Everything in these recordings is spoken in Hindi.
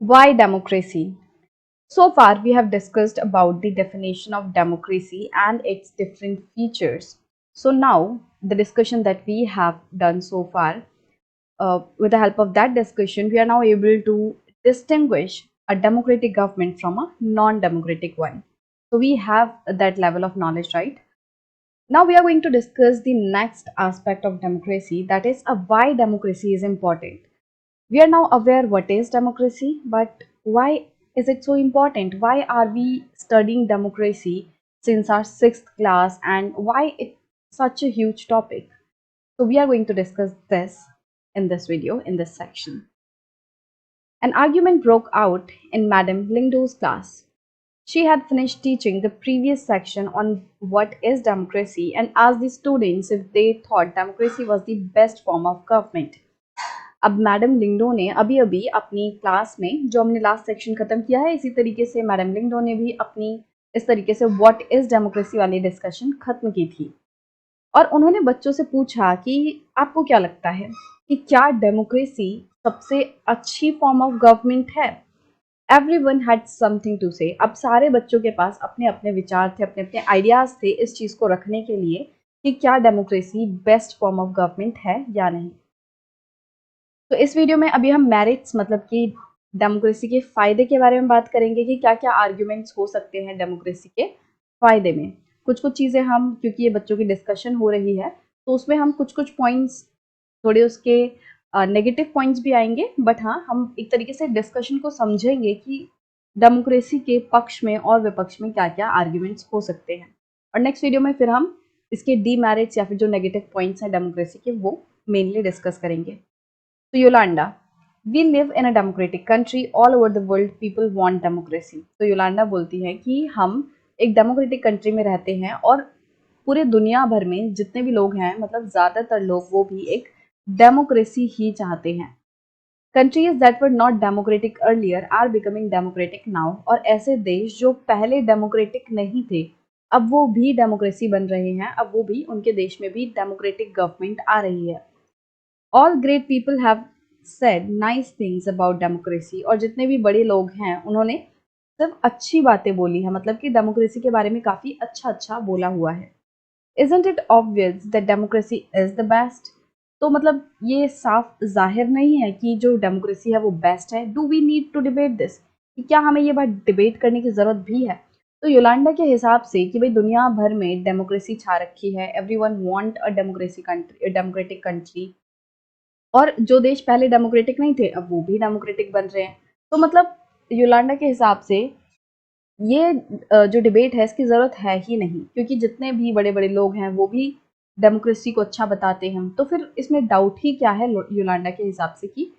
Why democracy? So far, we have discussed about the definition of democracy and its different features. So now, the discussion that we have done so far, with the help of that discussion, we are now able to distinguish a democratic government from a non-democratic one. So we have that level of knowledge, right? Now we are going to discuss the next aspect of democracy, that is why democracy is important. We are now aware what is democracy, but why is it so important? Why are we studying democracy since our sixth class, and why it's such a huge topic? So we are going to discuss this in this video, in this section. An argument broke out in Madame Lingdo's class. She had finished teaching the previous section on what is democracy and asked the students if they thought democracy was the best form of government. अब मैडम लिंगडो ने अभी अभी अपनी क्लास में, जो हमने लास्ट सेक्शन खत्म किया है, इसी तरीके से मैडम लिंगडो ने भी अपनी इस तरीके से व्हाट इज डेमोक्रेसी वाली डिस्कशन खत्म की थी। और उन्होंने बच्चों से पूछा कि आपको क्या लगता है कि क्या डेमोक्रेसी सबसे अच्छी फॉर्म ऑफ गवर्नमेंट है। एवरीवन हैड समथिंग टू से। अब सारे बच्चों के पास अपने अपने विचार थे, अपने अपने आइडियाज थे इस चीज़ को रखने के लिए कि क्या democracy best form of government है या नहीं। तो इस वीडियो में अभी हम मेरिट्स, मतलब कि डेमोक्रेसी के फ़ायदे के बारे में बात करेंगे कि क्या क्या आर्ग्यूमेंट्स हो सकते हैं डेमोक्रेसी के फ़ायदे में। कुछ कुछ चीज़ें हम, क्योंकि ये बच्चों की डिस्कशन हो रही है, तो उसमें हम कुछ कुछ पॉइंट्स, थोड़े उसके नेगेटिव पॉइंट्स भी आएंगे, बट हाँ, हम एक तरीके से डिस्कशन को समझेंगे कि डेमोक्रेसी के पक्ष में और विपक्ष में क्या क्या आर्ग्यूमेंट्स हो सकते हैं। और नेक्स्ट वीडियो में फिर हम इसके डीमेरिट्स या फिर जो नेगेटिव पॉइंट्स हैं डेमोक्रेसी के, वो मेनली डिस्कस करेंगे। तो Yolanda, we live in a democratic country, all over the world people want democracy. तो योलांडा बोलती है कि हम एक डेमोक्रेटिक कंट्री में रहते हैं और पूरे दुनिया भर में जितने भी लोग हैं, मतलब ज़्यादातर लोग, वो भी एक डेमोक्रेसी ही चाहते हैं। Countries that were not democratic earlier are becoming democratic now. और ऐसे देश जो पहले डेमोक्रेटिक नहीं थे, अब वो भी डेमोक्रेसी बन रहे हैं, अब वो भी, उनके देश में भी डेमोक्रेटिक गवर्नमेंट आ रही है। All great people have said nice things about democracy. और जितने भी बड़े लोग हैं उन्होंने सिर्फ अच्छी बातें बोली है, मतलब कि डेमोक्रेसी के बारे में काफ़ी अच्छा अच्छा बोला हुआ है। Isn't it obvious that democracy is the best. तो मतलब ये साफ जाहिर नहीं है कि जो डेमोक्रेसी है वो बेस्ट है। Do we need to debate this, कि क्या हमें ये बात डिबेट करने की ज़रूरत भी है। तो योलांडा के हिसाब से कि भाई दुनिया भर में डेमोक्रेसी छा रखी है, every one want a democracy country, democratic country. और जो देश पहले डेमोक्रेटिक नहीं थे, अब वो भी डेमोक्रेटिक बन रहे हैं। तो मतलब योलांडा के हिसाब से ये जो डिबेट है इसकी ज़रूरत है ही नहीं, क्योंकि जितने भी बड़े बड़े लोग हैं वो भी डेमोक्रेसी को अच्छा बताते हैं। तो फिर इसमें डाउट ही क्या है योलांडा के हिसाब से कि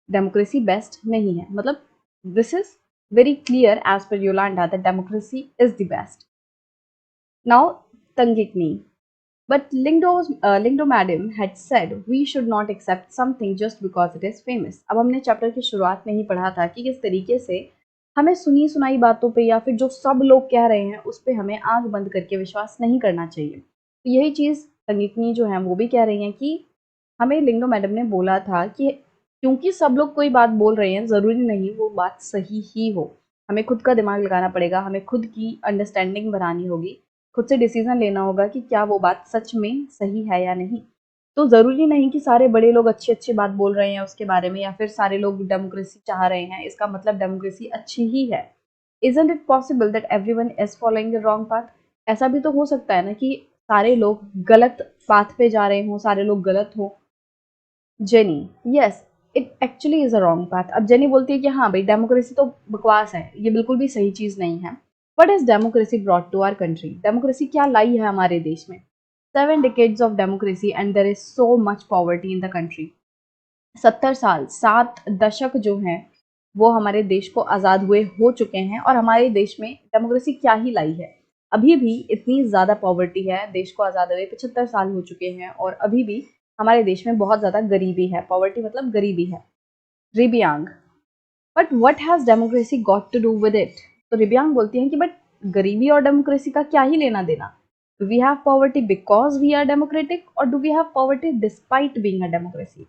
डेमोक्रेसी बेस्ट नहीं है। मतलब this is very clear as per Yolanda that democracy is the best. Now Tangikni, but Lingdo madam had said we should not accept something just because it is famous. अब हमने चैप्टर की शुरुआत में ही पढ़ा था कि किस तरीके से हमें सुनी सुनाई बातों पे या फिर जो सब लोग कह रहे हैं उस पे हमें आंख बंद करके विश्वास नहीं करना चाहिए। तो यही चीज़ संगीतनी जो है वो भी कह रही हैं कि हमें लिंगडो मैडम ने बोला था कि क्योंकि सब लोग कोई बात बोल रहे हैं, ज़रूरी नहीं वो बात सही ही हो। हमें खुद का दिमाग लगाना पड़ेगा, हमें खुद की अंडरस्टैंडिंग बनानी होगी, खुद से डिसीजन लेना होगा कि क्या वो बात सच में सही है या नहीं। तो ज़रूरी नहीं कि सारे बड़े लोग अच्छी अच्छी बात बोल रहे हैं उसके बारे में, या फिर सारे लोग डेमोक्रेसी चाह रहे हैं इसका मतलब डेमोक्रेसी अच्छी ही है। Isn't it possible that everyone is following the wrong path. ऐसा भी तो हो सकता है ना कि सारे लोग गलत पाथ पे जा रहे हों, सारे लोग गलत हों। Jenny, yes, it actually is a wrong path. अब जेनी बोलती है कि हाँ भाई, डेमोक्रेसी तो बकवास है, ये बिल्कुल भी सही चीज़ नहीं है। What is democracy brought to our country. Democracy क्या लाई है हमारे देश में। 7 decades of democracy and there is so much poverty in the country. 70 साल, 7 दशक जो हैं वो हमारे देश को आज़ाद हुए हो चुके हैं, और हमारे देश में डेमोक्रेसी क्या ही लाई है। अभी भी इतनी ज़्यादा पॉवर्टी है, देश को आज़ाद हुए 75 साल हो चुके हैं और अभी भी हमारे देश में बहुत ज़्यादा गरीबी है। पॉवर्टी मतलब गरीबी है। Ribiang, but what has democracy got to do with it. तो रिबियांग बोलती हैं कि बट गरीबी और डेमोक्रेसी का क्या ही लेना देना। Do we have poverty because we are democratic, और do we have poverty despite being a democracy.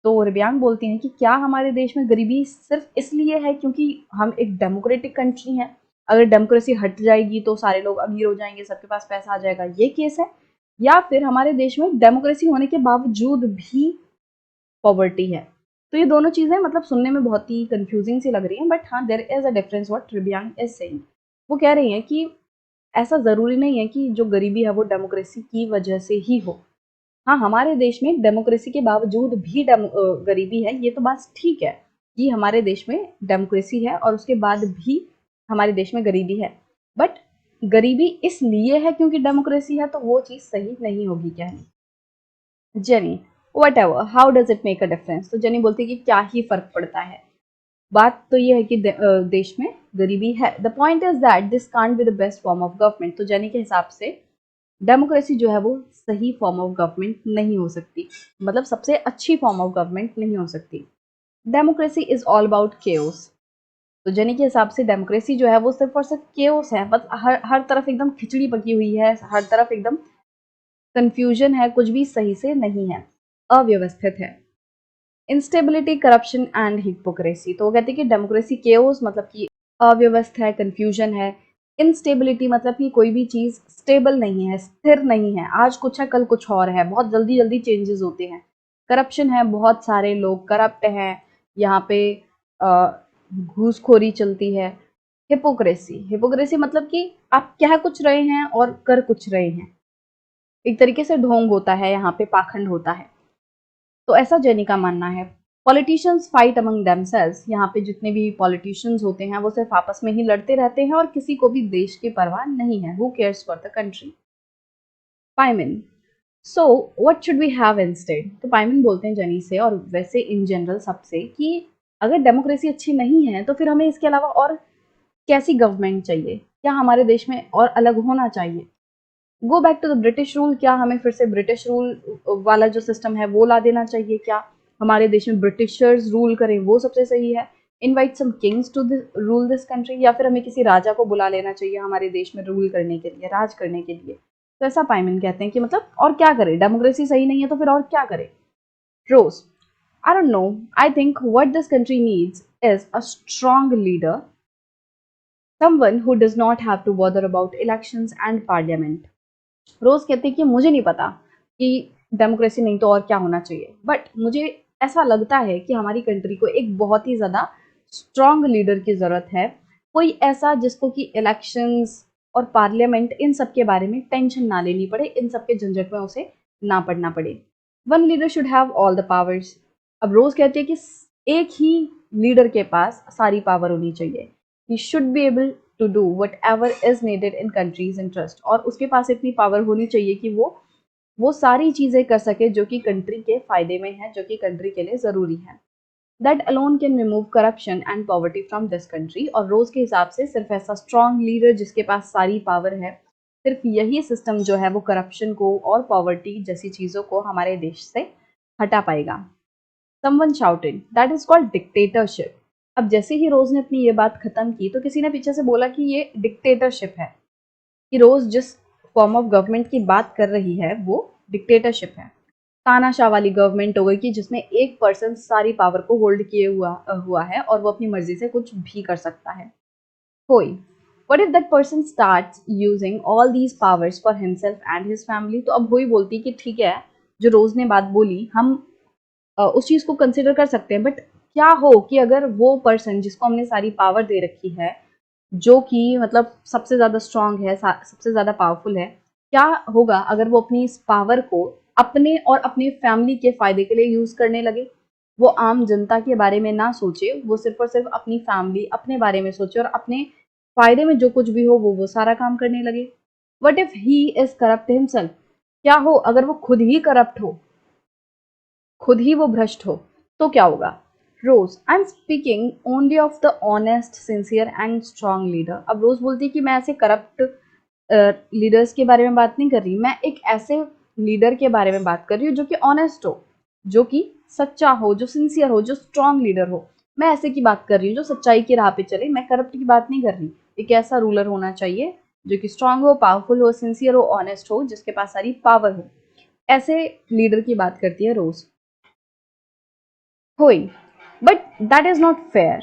तो रिबियांग बोलती हैं कि क्या हमारे देश में गरीबी सिर्फ इसलिए है क्योंकि हम एक डेमोक्रेटिक कंट्री हैं, अगर डेमोक्रेसी हट जाएगी तो सारे लोग अमीर हो जाएंगे, सबके पास पैसा आ जाएगा, ये केस है, या फिर हमारे देश में डेमोक्रेसी होने के बावजूद भी पॉवर्टी है। तो ये दोनों चीजें मतलब सुनने में बहुत ही कंफ्यूजिंग सी लग रही हैं, बट हाँ there is a difference what Ribiang is saying. वो कह रही हैं कि ऐसा जरूरी नहीं है कि जो गरीबी है वो डेमोक्रेसी की वजह से ही हो। हाँ, हमारे देश में डेमोक्रेसी के बावजूद भी गरीबी है, ये तो बात ठीक है कि हमारे देश में डेमोक्रेसी है और उसके बाद भी हमारे देश में गरीबी है, बट गरीबी इसलिए है क्योंकि डेमोक्रेसी है, तो वो चीज़ सही नहीं होगी कहनी। Jenny, what ever, how does it make a difference? तो जेनी बोलती है कि क्या ही फर्क पड़ता है। बात तो ये है कि देश में गरीबी है। The point is that this can't be the best form of government. तो जेनी के हिसाब से डेमोक्रेसी जो है वो सही फॉर्म ऑफ गवर्नमेंट नहीं हो सकती, मतलब सबसे अच्छी फॉर्म ऑफ गवर्नमेंट नहीं हो सकती। Democracy is all about chaos. तो जेनी के हिसाब से डेमोक्रेसी जो है वो सिर्फ और सिर्फ केओस है, बस हर तरफ एकदम खिचड़ी पकी हुई है, हर तरफ एकदम कंफ्यूजन है, कुछ भी सही से नहीं है, अव्यवस्थित है। Instability, corruption and hypocrisy. तो वो कहते हैं कि डेमोक्रेसी केओस मतलब कि अव्यवस्था है, कंफ्यूजन है। इंस्टेबिलिटी मतलब कि कोई भी चीज स्टेबल नहीं है, स्थिर नहीं है, आज कुछ है कल कुछ और है, बहुत जल्दी जल्दी चेंजेस होते हैं। करप्शन है, बहुत सारे लोग करप्ट हैं, यहाँ पे घूसखोरी चलती है। हिपोक्रेसी, हिपोक्रेसी मतलब कि आप कह कुछ रहे हैं और कर कुछ रहे हैं, एक तरीके से ढोंग होता है, यहाँ पे पाखंड होता है। तो ऐसा जेनी का मानना है। Politicians fight among themselves. यहाँ पे जितने भी पॉलिटिशियंस होते हैं वो सिर्फ आपस में ही लड़ते रहते हैं और किसी को भी देश की परवाह नहीं है। Who cares for the country? Paimin, so what should we have instead? तो पाइमिन बोलते हैं जेनी से और वैसे इन जनरल सबसे कि अगर डेमोक्रेसी अच्छी नहीं है तो फिर हमें इसके अलावा और कैसी गवर्नमेंट चाहिए? क्या हमारे देश में और अलग होना चाहिए? Go back to the British rule. क्या हमें फिर से ब्रिटिश रूल वाला जो सिस्टम है वो ला देना चाहिए? क्या हमारे देश में ब्रिटिशर्स रूल करें वो सबसे सही है? Invite some kings to rule this country, या फिर हमें किसी राजा को बुला लेना चाहिए हमारे देश में रूल करने के लिए, राज करने के लिए? तो ऐसा पाइमन कहते हैं कि मतलब और क्या करें, डेमोक्रेसी सही नहीं है तो फिर और क्या करें? Rose, I don't know, I think what this country needs is a strong leader, someone who does not have to bother about elections and parliament. रोज कहते हैं कि मुझे नहीं पता कि डेमोक्रेसी नहीं तो और क्या होना चाहिए, बट मुझे ऐसा लगता है कि हमारी कंट्री को एक बहुत ही ज़्यादा स्ट्रॉन्ग लीडर की ज़रूरत है, कोई ऐसा जिसको कि इलेक्शंस और पार्लियामेंट इन सब के बारे में टेंशन ना लेनी पड़े, इन सब के झंझट में उसे ना पड़ना पड़े। One leader should have all the powers. अब रोज कहती है कि एक ही लीडर के पास सारी पावर होनी चाहिए। He should be able to do whatever is needed in countries interest. और उसके पास इतनी पावर होनी चाहिए कि वो सारी चीज़ें कर सके जो कि कंट्री के फायदे में है, जो कि कंट्री के लिए ज़रूरी है। That alone can remove corruption and poverty from this country. और रोज के हिसाब से सिर्फ ऐसा स्ट्रॉन्ग लीडर जिसके पास सारी पावर है, सिर्फ यही सिस्टम जो है वो करप्शन को और पॉवर्टी जैसी चीज़ों को हमारे देश से हटा पाएगा। Someone shouted, that is called dictatorship. अब जैसे ही रोज ने अपनी ये बात खत्म की तो किसी ने पीछे से बोला कि ये डिक्टेटरशिप है, कि रोज जिस फॉर्म ऑफ गवर्नमेंट की बात कर रही है वो डिक्टेटरशिप है, तानाशाह वाली गवर्नमेंट हो गई कि जिसमें एक पर्सन सारी पावर को होल्ड किए हुआ है और वो अपनी मर्जी से कुछ भी कर सकता है। कोई, what if that person starts using all these powers for himself and his family? तो अब वही बोलती कि ठीक है, जो रोज ने बात बोली हम उस चीज़ को कंसिडर कर सकते हैं, बट क्या हो कि अगर वो पर्सन जिसको हमने सारी पावर दे रखी है, जो कि मतलब सबसे ज़्यादा स्ट्रांग है, सबसे ज़्यादा पावरफुल है, क्या होगा अगर वो अपनी इस पावर को अपने और अपनी फैमिली के फ़ायदे के लिए यूज़ करने लगे? वो आम जनता के बारे में ना सोचे, वो सिर्फ़ और सिर्फ़ अपनी फैमिली, अपने बारे में सोचे और अपने फ़ायदे में जो कुछ भी हो वो सारा काम करने लगे। What if he is corrupt himself? क्या हो अगर वो खुद ही करप्ट हो, खुद ही वो भ्रष्ट हो, तो क्या होगा? Rose, I am speaking only of the honest, sincere and strong leader. अब रोज बोलती है कि मैं ऐसे करप्ट लीडर्स के बारे में बात नहीं कर रही, मैं एक ऐसे लीडर के बारे में बात कर रही हूँ जो कि ऑनेस्ट हो, जो कि सच्चा हो, जो सिंसियर हो, जो स्ट्रॉन्ग लीडर हो। मैं ऐसे की बात कर रही हूँ जो सच्चाई की राह पे चले, मैं करप्ट की बात नहीं कर रही। एक ऐसा रूलर होना चाहिए जो कि स्ट्रांग हो, पावरफुल हो, सिंसियर हो, ऑनेस्ट हो, जिसके पास सारी पावर हो। ऐसे लीडर की बात करती है रोज। Hui, but that is not fair.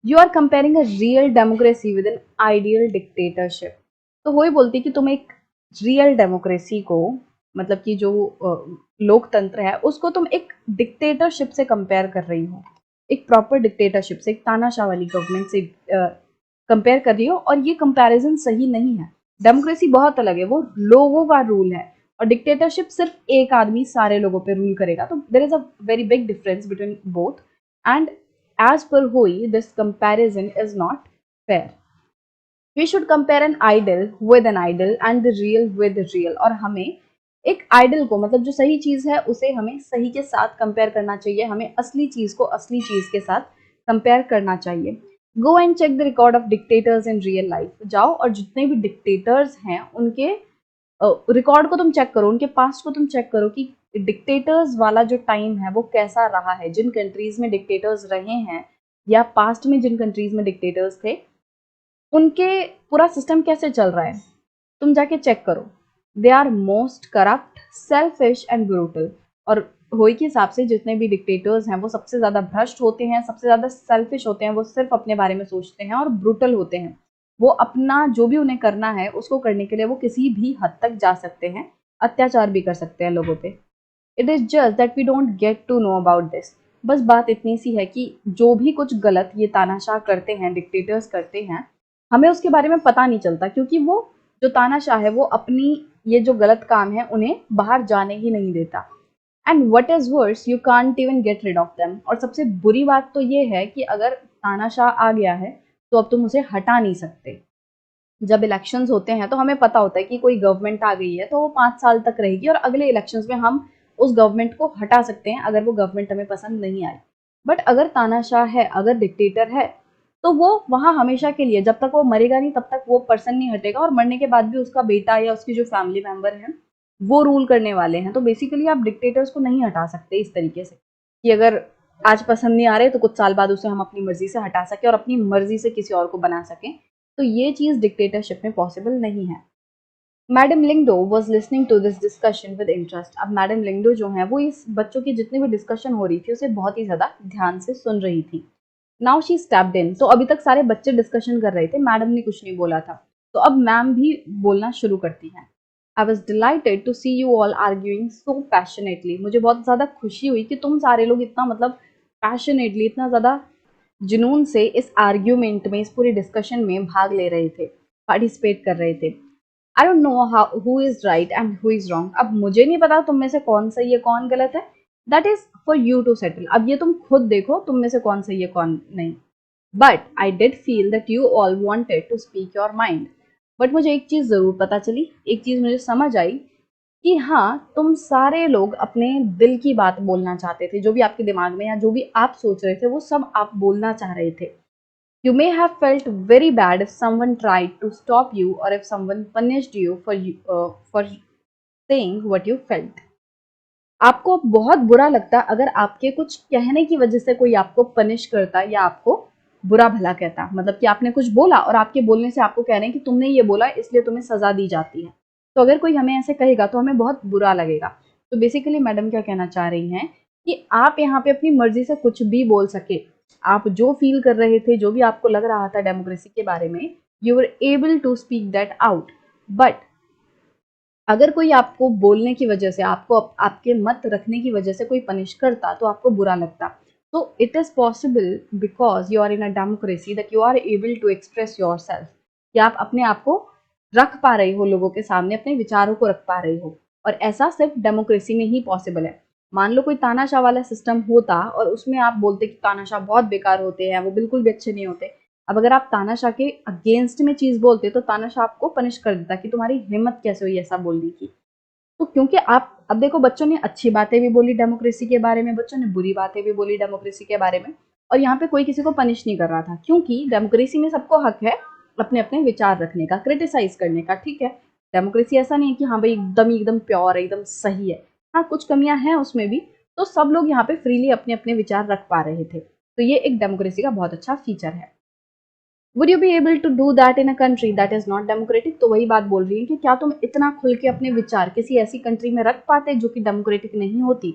You are comparing a real democracy with an ideal dictatorship. तो वही बोलती है कि तुम एक रियल डेमोक्रेसी को, मतलब कि जो लोकतंत्र है उसको तुम एक डिक्टेटरशिप से कंपेयर कर रही हो, एक प्रॉपर डिक्टेटरशिप से, एक तानाशाह वाली गवर्नमेंट से कंपेयर कर रही हो, और ये कंपैरिजन सही नहीं है. डेमोक्रेसी बहुत अलग है, वो लोगों का रूल है, और डिक्टेटरशिप सिर्फ एक आदमी सारे लोगों पे रूल करेगा. तो there is a very big difference between both. And as per Hui, this comparison is not fair. We should compare an idol with an idol and the real with the real. और हमें एक आइडल को, मतलब जो सही चीज है उसे हमें सही के साथ कंपेयर करना चाहिए, हमें असली चीज को असली चीज के साथ कंपेयर करना चाहिए. Go and check the record of dictators in real life. जाओ और जितने भी डिक्टेटर्स हैं उनके रिकॉर्ड को तुम चेक करो, उनके पास्ट को तुम चेक करो कि डिक्टेटर्स वाला जो टाइम है वो कैसा रहा है. जिन कंट्रीज में डिक्टेटर्स रहे हैं या पास्ट में जिन कंट्रीज में डिक्टेटर्स थे, उनके पूरा सिस्टम कैसे चल रहा है तुम जाके चेक करो. They are most corrupt, selfish and brutal. और होई के हिसाब से जितने भी डिक्टेटर्स हैं वो सबसे ज़्यादा भ्रष्ट होते हैं, सबसे ज़्यादा सेल्फिश होते हैं, वो सिर्फ अपने बारे में सोचते हैं, और ब्रूटल होते हैं. वो अपना जो भी उन्हें करना है उसको करने के लिए वो किसी भी हद तक जा सकते हैं, अत्याचार भी कर सकते हैं लोगों पे. It is just that we don't get to know about this. बस बात इतनी सी है कि जो भी कुछ गलत ये तानाशाह करते हैं, डिक्टेटर्स करते हैं, हमें उसके बारे में पता नहीं चलता, क्योंकि वो जो तानाशाह है वो अपनी ये जो गलत काम है उन्हें बाहर जाने ही नहीं देता. And what is worse, you can't even get rid of them. और सबसे बुरी बात तो ये है कि अगर तानाशाह आ गया है तो अब तुम उसे हटा नहीं सकते. जब इलेक्शंस होते हैं तो हमें पता होता है कि कोई गवर्नमेंट आ गई है तो वो 5 साल तक रहेगी, और अगले इलेक्शंस में हम उस गवर्नमेंट को हटा सकते हैं अगर वो गवर्नमेंट हमें पसंद नहीं आई. बट अगर तानाशाह है, अगर डिक्टेटर है, तो वो वहां हमेशा के लिए, जब तक वो मरेगा नहीं तब तक वो पर्सन नहीं हटेगा, और मरने के बाद भी उसका बेटा या उसकी जो फैमिली मेंबर है वो रूल करने वाले हैं. तो बेसिकली आप डिक्टेटर्स को नहीं हटा सकते इस तरीके से कि अगर आज पसंद नहीं आ रहे तो कुछ साल बाद उसे हम अपनी मर्जी से हटा सके और अपनी मर्जी से किसी और को बना सकें. तो ये चीज डिक्टेटरशिप में पॉसिबल नहीं है. Madam Lingdoh was listening to this discussion with interest. अब मैडम लिंगडो जो है वो इस बच्चों की जितनी भी डिस्कशन हो रही थी उसे बहुत ही ज्यादा ध्यान से सुन रही थी. Now she stepped in. तो अभी तक सारे बच्चे डिस्कशन कर रहे थे, मैडम ने कुछ नहीं बोला था, तो अब मैम भी बोलना शुरू करती हैं. I was delighted to see you all arguing so passionately. मुझे बहुत ज्यादा खुशी हुई कि तुम सारे लोग इतना, मतलब पैशनेटली, इतना ज्यादा जुनून से इस आर्ग्यूमेंट में, इस पूरे डिस्कशन में भाग ले रहे थे, पार्टिसिपेट कर रहे थे. आई don't know how who is right and who is wrong. अब मुझे नहीं पता तुम में से कौन सही है कौन गलत है. That is for you to settle. अब ये तुम खुद देखो तुम में से कौन सही है कौन नहीं. But I did feel that you all wanted to speak your mind. But मुझे एक चीज जरूर पता चली, एक चीज मुझे समझ आई कि हाँ, तुम सारे लोग अपने दिल की बात बोलना चाहते थे. जो भी आपके दिमाग में या जो भी आप सोच रहे थे वो सब आप बोलना चाह रहे थे. You may have felt very bad if someone tried to stop you or if someone punished you for saying what you felt. आपको बहुत बुरा लगता अगर आपके कुछ कहने की वजह से कोई आपको पनिश करता या आपको बुरा भला कहता, मतलब कि आपने कुछ बोला और आपके बोलने से आपको कह रहे हैं कि तुमने ये बोला इसलिए तुम्हें सजा दी जाती है. तो अगर कोई हमें ऐसे कहेगा तो हमें बहुत बुरा लगेगा. तो बेसिकली मैडम क्या कहना चाह रही हैं कि आप यहाँ पे अपनी मर्जी से कुछ भी बोल सके. आप जो फील कर रहे थे, जो भी आपको लग रहा था डेमोक्रेसी के बारे में, you were able to speak that out. But अगर कोई आपको बोलने की वजह से, आपको आपके मत रखने की वजह से कोई पनिश करता तो आपको बुरा लगता. तो it is possible because you are in a democracy that you are able to express yourself, कि आप अपने आप को रख पा रहे हो लोगों के सामने, अपने विचारों को रख पा रहे हो. और ऐसा सिर्फ डेमोक्रेसी में ही पॉसिबल है. मान लो कोई तानाशाह वाला सिस्टम होता और उसमें आप बोलते कि तानाशाह बहुत बेकार होते हैं, वो बिल्कुल भी अच्छे नहीं होते. अब अगर आप तानाशाह के अगेंस्ट में चीज बोलते तो तानाशाह आपको पनिश कर देता कि तुम्हारी हिम्मत कैसे हुई ऐसा बोलने की. तो क्योंकि आप अब देखो, बच्चों ने अच्छी बातें भी बोली डेमोक्रेसी के बारे में, बच्चों ने बुरी बातें भी बोली डेमोक्रेसी के बारे में, और यहाँ पे कोई किसी को पनिश नहीं कर रहा था, क्योंकि डेमोक्रेसी में सबको हक है अपने अपने विचार रखने का, क्रिटिसाइज करने का. ठीक है, डेमोक्रेसी ऐसा नहीं है कि हाँ भाई एकदम एकदम प्योर है, एकदम सही है. हाँ, कुछ कमियां हैं उसमें भी. तो सब लोग यहाँ पे फ्रीली अपने अपने विचार रख पा रहे थे. तो ये एक डेमोक्रेसी का बहुत अच्छा फीचर है. Would you be able to do that in a country that is not democratic. तो वही बात बोल रही है कि क्या तुम इतना खुल के अपने विचार किसी ऐसी कंट्री में रख पाते जो कि डेमोक्रेटिक नहीं होती.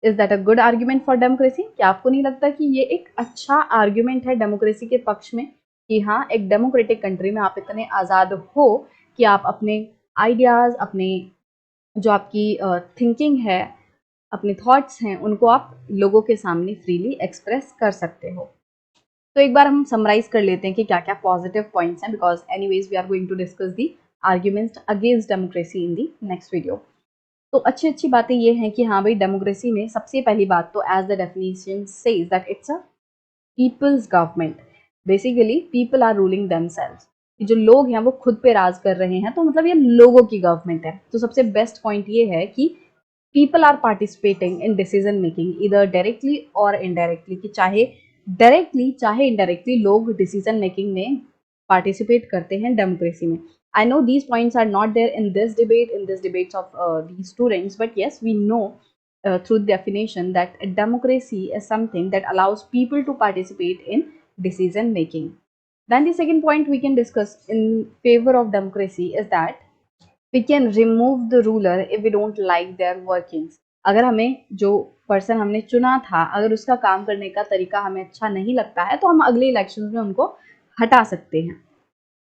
Is that a good argument for democracy? क्या आपको नहीं लगता कि ये एक अच्छा आर्ग्यूमेंट है डेमोक्रेसी के पक्ष में कि हाँ, एक डेमोक्रेटिक कंट्री में आप इतने आज़ाद हो कि आप अपने आइडियाज़, अपने जो आपकी थिंकिंग है, अपने थॉट्स हैं, उनको आप लोगों के सामने फ्रीली एक्सप्रेस कर सकते हो। तो एक बार हम समराइज कर लेते हैं कि क्या क्या पॉजिटिव पॉइंट्स हैं, because anyways we are going to discuss the arguments against democracy in the next video. तो अच्छी अच्छी बातें ये हैं कि हाँ भाई, डेमोक्रेसी में सबसे पहली बात तो as the definition says that it's a people's government. Basically people are ruling themselves, जो लोग हैं वो खुद पे राज कर रहे हैं, तो मतलब ये लोगों की गवर्नमेंट है। तो सबसे बेस्ट पॉइंट ये है कि people are participating in decision making इधर डायरेक्टली और इनडायरेक्टली, कि चाहे डायरेक्टली चाहे इनडायरेक्टली लोग डिसीजन मेकिंग में पार्टिसिपेट करते हैं डेमोक्रेसी में। I know these points are not there in this debates of these students, but yes, we know through definition that a democracy is something that allows people to participate in decision making. Then the second point we can discuss in favor of democracy is that we can remove the ruler if we don't like their workings. अगर हमें जो पर्सन हमने चुना था, अगर उसका काम करने का तरीका हमें अच्छा नहीं लगता है, तो हम अगले इलेक्शंस में उनको हटा सकते हैं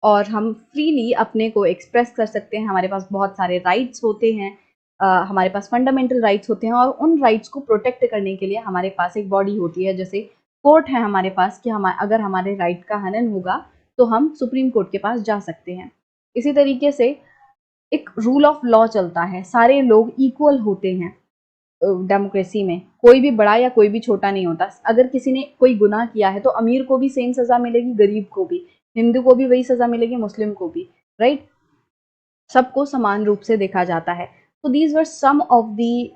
और हम फ्रीली अपने को एक्सप्रेस कर सकते हैं। हमारे पास बहुत सारे राइट्स होते हैं, हमारे पास फंडामेंटल राइट्स होते हैं, और उन राइट्स को प्रोटेक्ट करने के लिए हमारे पास एक बॉडी होती है, जैसे कोर्ट है हमारे पास, कि हम अगर हमारे राइट का हनन होगा तो हम सुप्रीम कोर्ट के पास जा सकते हैं। इसी तरीके से एक रूल ऑफ लॉ चलता है, सारे लोग इक्वल होते हैं डेमोक्रेसी में, कोई भी बड़ा या कोई भी छोटा नहीं होता। अगर किसी ने कोई गुनाह किया है तो अमीर को भी सेम सजा मिलेगी, गरीब को भी, हिंदू को भी वही सजा मिलेगी, मुस्लिम को भी, राइट? सबको समान रूप से देखा जाता है। तो these were some of the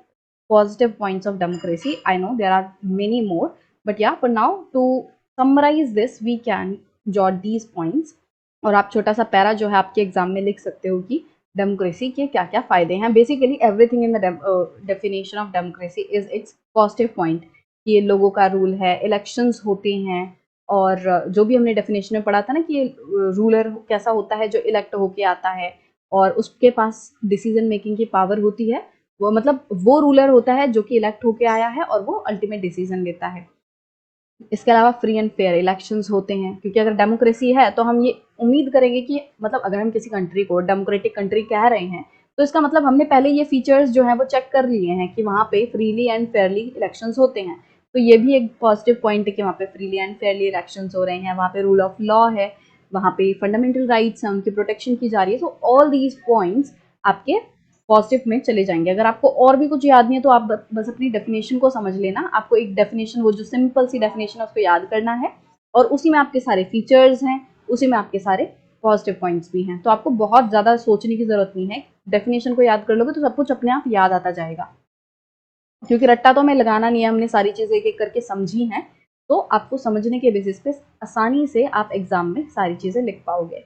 positive points of democracy. I know there are many more, but yeah for now to summarize this we can jot these points. और आप छोटा सा पैरा जो है आपके एग्जाम में लिख सकते हो कि डेमोक्रेसी के क्या क्या फायदे हैं। Basically everything in the definition of democracy is it's positive point. ये लोगों का रूल है, इलेक्शंस होते हैं, और जो भी हमने डेफिनेशन में पढ़ा था ना कि ये रूलर कैसा होता है जो इलेक्ट होके आता है और उसके पास डिसीजन मेकिंग की पावर होती है, वो मतलब वो रूलर होता है जो कि इलेक्ट होके आया है और वो अल्टीमेट डिसीजन लेता है। इसके अलावा फ्री एंड फेयर इलेक्शंस होते हैं, क्योंकि अगर डेमोक्रेसी है तो हम ये उम्मीद करेंगे कि मतलब अगर हम किसी कंट्री को डेमोक्रेटिक कंट्री कह रहे हैं तो इसका मतलब हमने पहले ये फीचर्स जो है वो चेक कर लिए हैं कि वहाँ पे फ्रीली एंड फेयरली इलेक्शंस होते हैं। तो ये भी एक पॉजिटिव पॉइंट है कि वहाँ पे फ्रीली एंड फेयरली इलेक्शंस हो रहे हैं, वहाँ पे रूल ऑफ लॉ है, वहाँ पे फंडामेंटल राइट्स हैं, उनकी प्रोटेक्शन की जा रही है। सो ऑल दीज पॉइंट्स आपके पॉजिटिव में चले जाएंगे। अगर आपको और भी कुछ याद नहीं है तो आप बस अपनी डेफिनेशन को समझ लेना। आपको एक डेफिनेशन, वो जो सिंपल सी डेफिनेशन है उसको याद करना है, और उसी में आपके सारे फीचर्स हैं, उसी में आपके सारे पॉजिटिव पॉइंट्स भी हैं। तो आपको बहुत ज़्यादा सोचने की ज़रूरत नहीं है, डेफिनेशन को याद कर लोगे तो सब कुछ अपने आप याद आता जाएगा, क्योंकि रट्टा तो हमें लगाना नहीं है, हमने सारी चीज़ें एक एक करके समझी हैं। तो आपको समझने के बेसिस पे आसानी से आप एग्जाम में सारी चीज़ें लिख पाओगे।